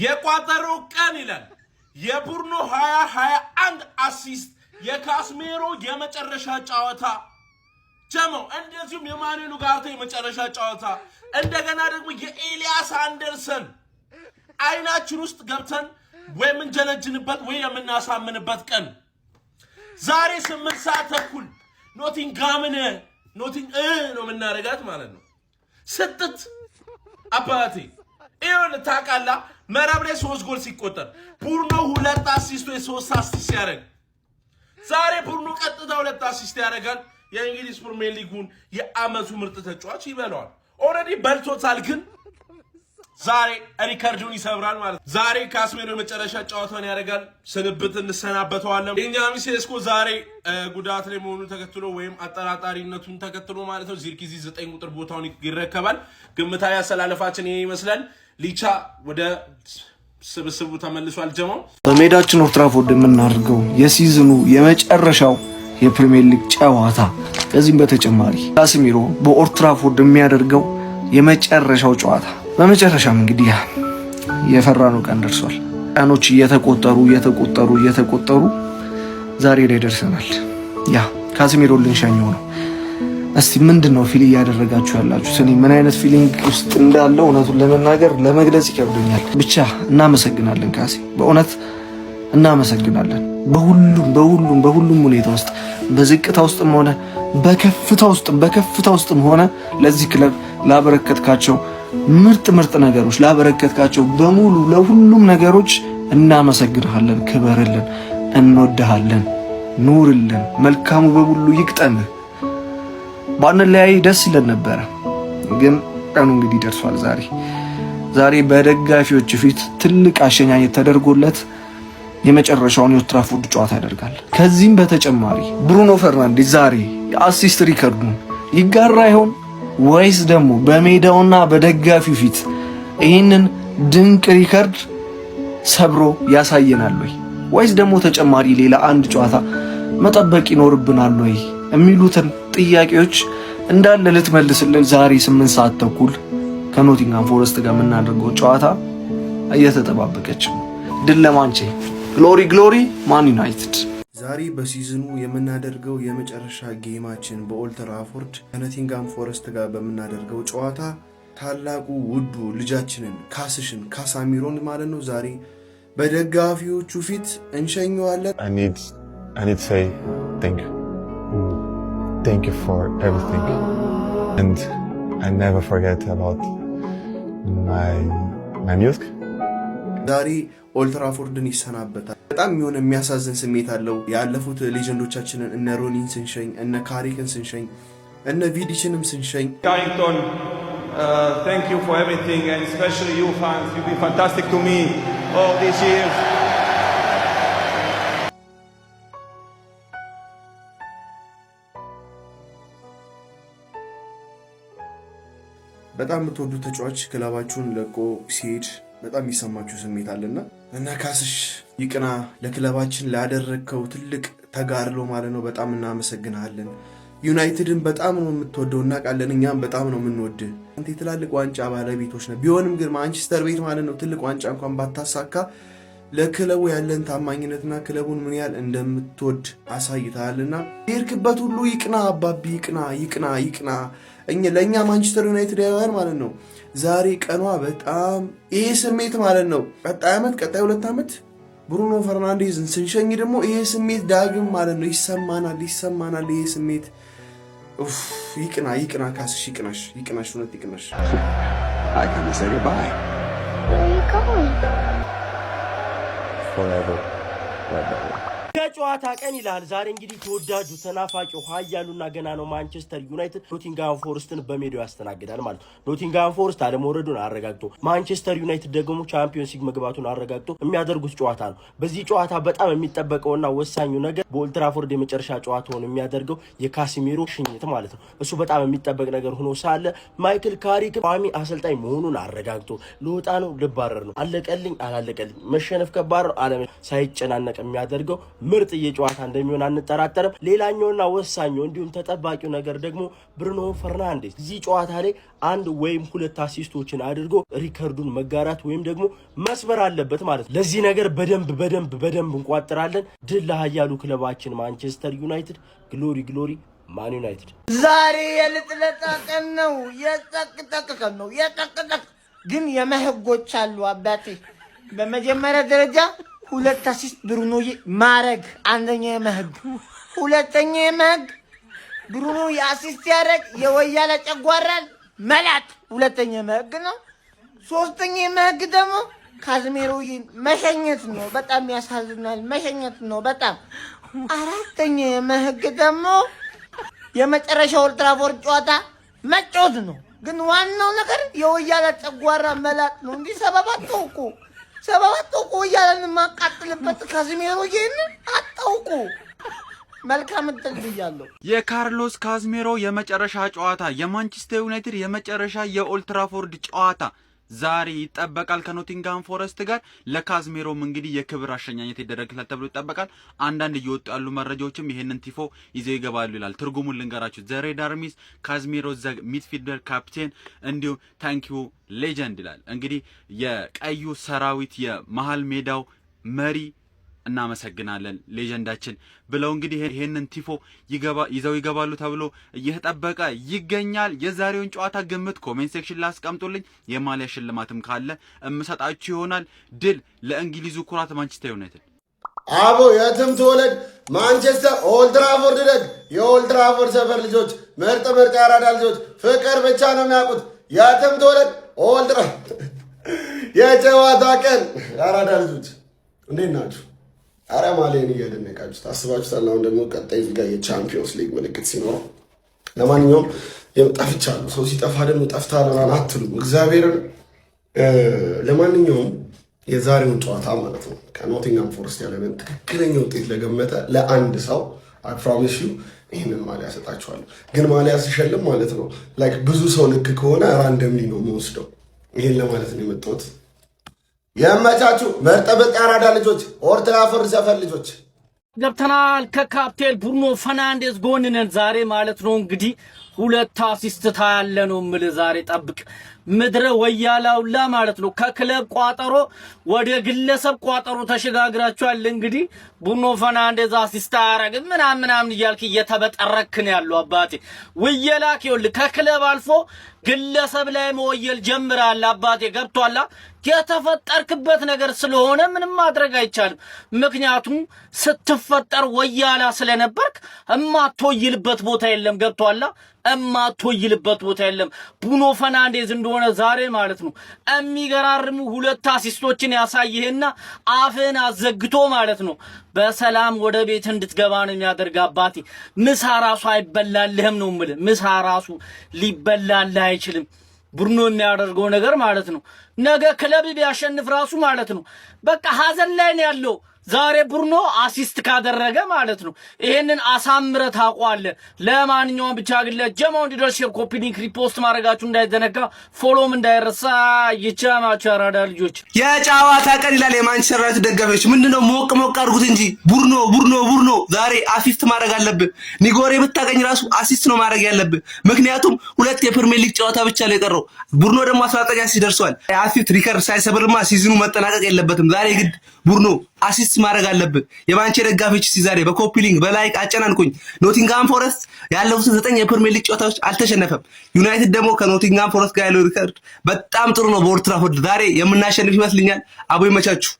የቋጠሮ ቀን ይላል የቡርኖ 2021 አሲስት የካስሜሮ የመጨረሻ ጨዋታ ጀመው እንደዚሁም የማኑኤል ኡጋርቴ የመጨረሻ ጨዋታ እንደገና ደግሞ የኤሊያስ አንደርሰን አይናችን ውስጥ ገብተን ወይ ምን ጀነጅንበት ወይ የምናሳምንበት ቀን ዛሬ 8 ሰዓት ተኩል ኖቲንጋምን ነው የምናረጋት ማለት ነው ስትት አባቴ ይሁን ታቃላ መረብ ላይ 3 ጎል ሲቆጠር ቡርኖ 2 አሲስት ወይ 3 አሲስት ያደርግ ዛሬ ቡርኖ ቀጥታ 2 አሲስት ያደርጋል የእንግሊዝ ፕሪሚየር ሊጉን የአመቱ ምርጥ ተጫዋች ይበላዋል ኦሬዲ በልቶታል ግን ዛሬ ሪካርዶን ይሰብራል ማለት ዛሬ ካስሜሮ የመጨረሻ ጨዋታውን ያደርጋል ስንብት እንሰናበተዋለን ቤንጃሚን ሴስኮ ዛሬ ጉዳት ላይ መሆኑን ተከትሎ ወይም አጠራጣሪነቱን ተከትሎ ማለት ነው ዚርክዚ 9 ቁጥር ቦታውን ይረከባል ግምታዊ አሰላለፋችን ይሄ ይመስላል ሊቻ ወደ ስብስቡ ተመልሷል ጀማው በሜዳችን ኦልድ ትራፎርድ የምናደርገው የሲዝኑ የመጨረሻው የፕሪሚየር ሊግ ጨዋታ ከዚህም በተጨማሪ ካስሜሮ በኦልድ ትራፎርድ የሚያደርገው የመጨረሻው ጨዋታ በመጨረሻም እንግዲህ የፈራነው ቀን ደርሷል ቀኖች እየተቆጠሩ ዛሬ ላይ ደርሰናል ያ ካስሜሮ ልንሸኘው ነው እስቲ ምንድነው ፊል ያደረጋችሁ ያላችሁ ስኒ ምን አይነት ፊሊንግ ውስጥ እንዳለው እውነቱን ለመናገር ለመግለጽ ይከብደኛል ብቻ እናመሰግናለን ካሴ በእውነት እናመሰግናለን በሁሉም ሁኔታ ውስጥ በዝቅታ ውስጥም ሆነ በከፍታ ውስጥም ሆነ ለዚህ ክለብ ላበረከትካቸው ምርጥ ነገሮች ላበረከትካቸው በሙሉ ለሁሉም ነገሮች እናመሰግናለን ክበርልን እንወድሃለን ኑርልን መልካሙ በሙሉ ይቅጠምህ ባንለያይ ደስ ይለን ነበር ግን ቀኑ እንግዲህ ደርሷል ዛሬ በደጋፊዎች ፊት ትልቅ አሸኛኘት ተደርጎለት የመጨረሻውን የኦልድ ትራፎርድ ጨዋታ ያደርጋል ከዚህም በተጨማሪ ብሩኖ ፈርናንዴዝ ዛሬ የአሲስት ሪከርዱን ይጋራ ይሆን ወይስ ደግሞ በሜዳውና በደጋፊው ፊት ይህንን ድንቅ ሪከርድ ሰብሮ ያሳየናል ወይስ ደግሞ ተጨማሪ ሌላ አንድ ጨዋታ መጠበቅ ይኖርብናል ወይ የሚሉትን ጥያቄዎች እንዳለ ልትመልስልን ዛሬ 8 ሰዓት ተኩል ከኖቲንጋም ፎረስት ጋር የምናደርገው ጨዋታ እየተጠባበቀች ድል ለማንቼ ግሎሪ ማን ዩናይትድ ዛሬ በሲዝኑ የምናደርገው የመጨረሻ ጌማችን በኦልድ ትራፎርድ ከኖቲንጋም ፎረስት ጋር በምናደርገው ጨዋታ ታላቁ ውዱ ልጃችንን ካሳሚሮን ማለት ነው ዛሬ በደጋፊዎቹ ፊት እንሸኘዋለን I need to say thank you for everything and I never forget about my music ዛሬ ኦልድ ትራፎርድን ይሰናበታል በጣም የሚያሳዝን ስሜት አለው ያለፉት ሌጀንዶቻችንን እነ ሮኒን ስንሸኝ እነ ካሪክን ስንሸኝ እነ ቪዲችንም ስንሸኝ ካሪንግቶን thank you for everything and especially you fans you've been fantastic to me all these years በጣም የምትወዱ ተጫዋች ክለባችሁን ለቆ ሲሄድ በጣም የሚሰማችሁ ስሜት አለና እና ካስሽ ይቅና ለክለባችን ላደረከው ትልቅ ተጋድሎ ማለት ነው በጣም እናመሰግናለን ዩናይትድን በጣም ነው የምትወደውና ቃለን እኛም በጣም ነው የምንወድ አንተ ትላልቅ ዋንጫ ባለቤቶች ነው ቢሆንም ግን ማንቸስተር ቤት ማለት ነው ትልቅ ዋንጫ እንኳን ባታሳካ ለክለቡ ያለን ታማኝነትና ክለቡን ምን ያህል እንደምትወድ አሳይታልና ይርክበት ሁሉ ይቅና አባቢ ይቅና ለኛ ማንቸስተር ዩናይትድ ያያል ማለት ነው ዛሬ ቀኗ በጣም ይሄ ስሜት ማለት ነው ቀጣይ 2 ዓመት ብሩኖ ፈርናንዴዝን ስንሸኝ ደግሞ ይሄ ስሜት ዳግም ማለት ነው ይሰማናል ይሄ ስሜት ይቅና ካስሽ ይቅናሽ እውነት ይቅናሽ I can say goodbye. Where are you going? Forever. የጨዋታ ቀን ይላል ዛሬ እንግዲህ ተወዳጁ ተናፋቂው ኃያሉና ገና ነው ማንቸስተር ዩናይትድ ኖቲንጋም ፎረስትን በሜዳው ያስተናግዳል ማለት ነው ኖቲንጋም ፎረስት አለመውረዱን አረጋግጦ ማንቸስተር ዩናይትድ ደግሞ ቻምፒዮንስ ሊግ መግባቱን አረጋግጦ የሚያደርጉት ጨዋታ ነው በዚህ ጨዋታ በጣም የሚጠበቀውና ወሳኙ ነገር በኦልድ ትራፎርድ የመጨረሻ ጨዋታውን የሚያደርገው የካስሜሮ ሽኝት ማለት ነው እሱ በጣም የሚጠበቅ ነገር ሆኖ ሳለ ማይክል ካሪክ ቋሚ አሰልጣኝ መሆኑን አረጋግጦ ለወጣ ነው ልባረር ነው አለቀልኝ አላለቀልኝ መሸነፍ ከባድ ነው አለ ሳይጨናነቅ የሚያደርገው ምርጥ የጨዋታ እንደሚሆን አንጠራጠርም። ሌላኛውና ወሳኙ እንዲሁም ተጠባቂው ነገር ደግሞ ብሩኖ ፈርናንዴዝ እዚህ ጨዋታ ላይ አንድ ወይም ሁለት አሲስቶችን አድርጎ ሪከርዱን መጋራት ወይም ደግሞ መስበር አለበት ማለት ነው። ለዚህ ነገር በደንብ እንቋጥራለን። ድል ለኃያሉ ክለባችን ማንቸስተር ዩናይትድ። ግሎሪ ግሎሪ ማን ዩናይትድ። ዛሬ የልጥለጣ ቀን ነው፣ የጠቅጠቅ ቀን ነው። የጠቅጠቅ ግን የመህጎች አሉ አባቴ። በመጀመሪያ ደረጃ ሁለት አሲስት ብሩኖዬ ማረግ አንደኛ የመህግ፣ ሁለተኛ የመህግ ብሩኖ የአሲስት ያረግ የወያለ ጨጓራል መላጥ ሁለተኛ የመህግ ነው። ሶስተኛ የመህግ ደግሞ ካዝሜሮዬ መሸኘት ነው። በጣም ያሳዝናል፣ መሸኘት ነው በጣም። አራተኛ የመህግ ደግሞ የመጨረሻ ኦልድ ትራፎርድ ጨዋታ መጫወት ነው። ግን ዋናው ነገር የወያለ ጨጓራ መላጥ ነው። እንዲህ ሰበብ አታውቁ ወያለን ማቃጥልበት ካዝሜሮ ይሄንን አታውቁ። መልካም እድል ብያለሁ። የካርሎስ ካዝሜሮ የመጨረሻ ጨዋታ የማንቸስተር ዩናይትድ የመጨረሻ የኦልድ ትራፎርድ ጨዋታ ዛሬ ይጠበቃል ከኖቲንጋም ፎረስት ጋር። ለካዝሜሮም እንግዲህ የክብር አሸኛኘት ይደረግላል ተብሎ ይጠበቃል። አንዳንድ እየወጡ ያሉ መረጃዎችም ይሄንን ቲፎ ይዘው ይገባሉ ይላል። ትርጉሙን ልንገራችሁ። ዘ ሬድ አርሚስ ካዝሜሮ ዘ ሚድፊልደር ካፕቴን እንዲሁም ታንኪዩ ሌጀንድ ይላል። እንግዲህ የቀዩ ሰራዊት የመሃል ሜዳው መሪ እናመሰግናለን ሌጀንዳችን ብለው እንግዲህ ይሄንን ቲፎ ይዘው ይገባሉ ተብሎ እየተጠበቀ ይገኛል። የዛሬውን ጨዋታ ግምት ኮሜንት ሴክሽን ላይ አስቀምጡልኝ። የማሊያ ሽልማትም ካለ እምሰጣችሁ ይሆናል። ድል ለእንግሊዙ ኩራት ማንቸስተር ዩናይትድ። አቦ የትም ተወለድ ማንቸስተር ኦልድ ትራፎርድ ደግ የኦልድ ትራፎርድ ሰፈር ልጆች ምርጥ ያራዳ ልጆች ፍቅር ብቻ ነው የሚያውቁት። የትም ተወለድ ኦልድ የጨዋታ ቀን ያራዳ ልጆች እንዴት ናችሁ? አረ ማሊያን እያደነቃችሁ ታስባችሁታል። አሁን ደግሞ ቀጣይ እዚህ ጋር የቻምፒዮንስ ሊግ ምልክት ሲኖረው፣ ለማንኛውም ጠፍቻለሁ። ሰው ሲጠፋ ደግሞ ጠፍተሃል ምናምን አትሉም እግዚአብሔርን። ለማንኛውም የዛሬውን ጨዋታ ማለት ነው ከኖቲንጋም ፎረስት ያለንን ትክክለኛ ውጤት ለገመተ ለአንድ ሰው አይ ፕሮሚስ ዩ ይህንን ማሊያ ሰጣችኋለሁ። ግን ማሊያ ሲሸልም ማለት ነው ላይክ ብዙ ሰው ልክ ከሆነ ራንደምሊ ነው የምወስደው። ይሄን ለማለት ነው የመጣሁት። የመቻችሁ ምርጥ ያራዳ ልጆች ኦልድ ትራፎርድ ሰፈር ልጆች ገብተናል። ከካፕቴን ብሩኖ ፈርናንዴዝ ጎን ነን ዛሬ ማለት ነው። እንግዲህ ሁለት አሲስት ታያለ ነው የምልህ ዛሬ ጠብቅ። ምድረ ወያላውላ ማለት ነው። ከክለብ ቋጠሮ ወደ ግለሰብ ቋጠሮ ተሸጋግራችኋል። እንግዲህ ብሩኖ ፈርናንዴዝ አሲስት አያረግም ምናምን እያልክ እየተበጠረክን ያለው አባቴ ወየላክ ይኸውልህ ከክለብ አልፎ ግለሰብ ላይ መወየል ጀምራል አባቴ። ገብቷላ የተፈጠርክበት ነገር ስለሆነ ምንም ማድረግ አይቻልም። ምክንያቱም ስትፈጠር ወያላ ስለነበርክ እማትወይልበት ቦታ የለም። ገብቷላ እማትወይልበት ቦታ የለም። ብሩኖ ፈርናንዴዝ እንደሆነ ዛሬ ማለት ነው የሚገራርሙ ሁለት አሲስቶችን ያሳይህና አፍህን አዘግቶ ማለት ነው በሰላም ወደ ቤት እንድትገባ ነው የሚያደርግ አባቴ። ምሳ ራሱ አይበላልህም ነው የምልህ። ምሳ ራሱ ሊበላልህ አይችልም። ብሩኖ የሚያደርገው ነገር ማለት ነው ነገ ክለብ ቢያሸንፍ ራሱ ማለት ነው በቃ ሀዘን ላይ ነው ያለው። ዛሬ ብሩኖ አሲስት ካደረገ ማለት ነው ይሄንን አሳምረ ታቋለ። ለማንኛውም ብቻ ግን ለጀማው እንዲደርስ ሼር፣ ኮፒ ሊንክ፣ ሪፖስት ማድረጋችሁ እንዳይዘነጋ፣ ፎሎም እንዳይረሳ። ይቻማችሁ አራዳ ልጆች የጨዋታ ቀን ይላል የማንቸስተር ዩናይትድ ደጋፊዎች። ምንድነው ሞቅ አድርጉት እንጂ ቡርኖ ዛሬ አሲስት ማድረግ አለብህ። ኒጎሬ ብታገኝ ራሱ አሲስት ነው ማድረግ ያለብህ። ምክንያቱም ሁለት የፕሪሚየር ሊግ ጨዋታ ብቻ ነው የቀረው። ቡርኖ ደግሞ 19 አሲስት ደርሷል። አሲስት ሪከርድ ሳይሰብርማ ሲዝኑ መጠናቀቅ የለበትም። ዛሬ ግድ ቡርኖ አሲስት ማድረግ አለብህ። የማንቸስተር ደጋፊዎች ዛሬ በኮፒ ሊንክ በላይክ አጨናንቁኝ። ኖቲንጋም ፎረስት ያለፉት 9 የፕሪሚየር ሊግ ጨዋታዎች አልተሸነፈም። ዩናይትድ ደግሞ ከኖቲንጋም ፎረስት ጋር ያለው ሪከርድ በጣም ጥሩ ነው። በኦልድ ትራፎርድ ዛሬ የምናሸንፍ ይመስልኛል። አቦ ይመቻችሁ።